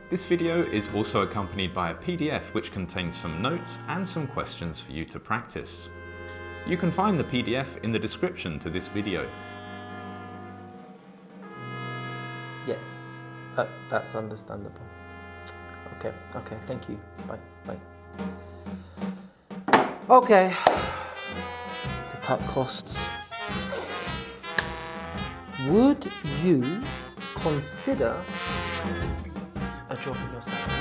This video is also accompanied by a PDF which contains some notes and some questions for you to practice. You can find the PDF in the description to this video. Yeah, that's understandable. Okay, thank you. Bye. Okay, need to cut costs. Would you consider a drop in your salary?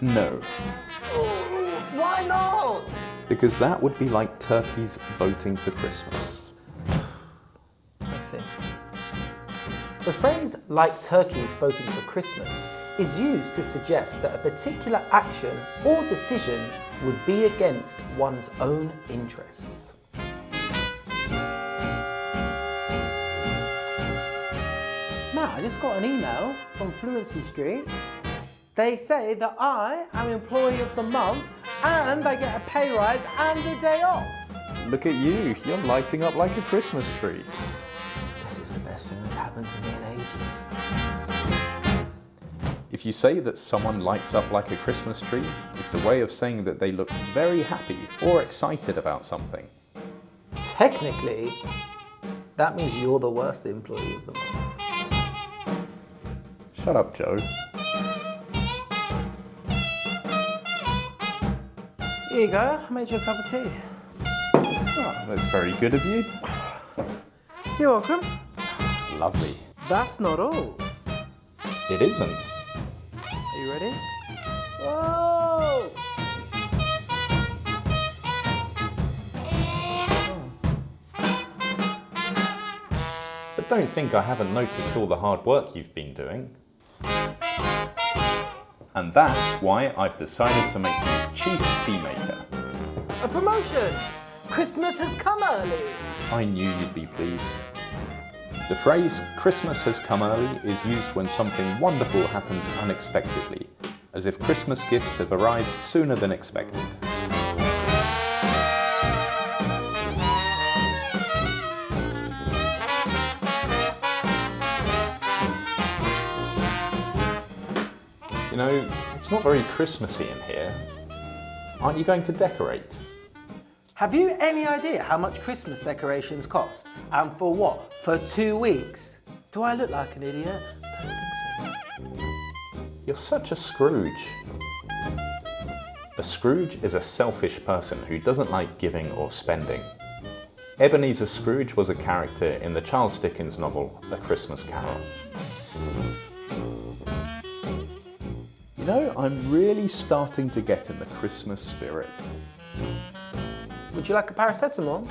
No. Why not? Because that would be like turkeys voting for Christmas. I see. The phrase "like turkeys voting for Christmas" is used to suggest that a particular action or decision would be against one's own interests. Matt, I just got an email from Fluency Street. They say that I am Employee of the Month and I get a pay rise and a day off. Look at you, you're lighting up like a Christmas tree. This is the best thing that's happened to me in ages. If you say that someone lights up like a Christmas tree, it's a way of saying that they look very happy or excited about something. Technically, that means you're the worst Employee of the Month. Shut up, Joe. Here you go, I made you a cup of tea. Oh, that's very good of you. You're welcome. Lovely. That's not all. It isn't. Are you ready? Whoa! But don't think I haven't noticed all the hard work you've been doing. And that's why I've decided to make you Chief Tea Maker. A promotion! Christmas has come early! I knew you'd be pleased. The phrase "Christmas has come early" is used when something wonderful happens unexpectedly, as if Christmas gifts have arrived sooner than expected. You know, it's not very Christmassy in here. Aren't you going to decorate? Have you any idea how much Christmas decorations cost? And for what? For 2 weeks? Do I look like an idiot? Don't think so. You're such a Scrooge. A Scrooge is a selfish person who doesn't like giving or spending. Ebenezer Scrooge was a character in the Charles Dickens novel A Christmas Carol. You know, I'm really starting to get in the Christmas spirit. Would you like a paracetamol?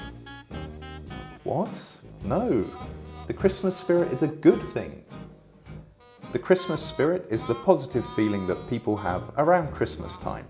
What? No. The Christmas spirit is a good thing. The Christmas spirit is the positive feeling that people have around Christmas time.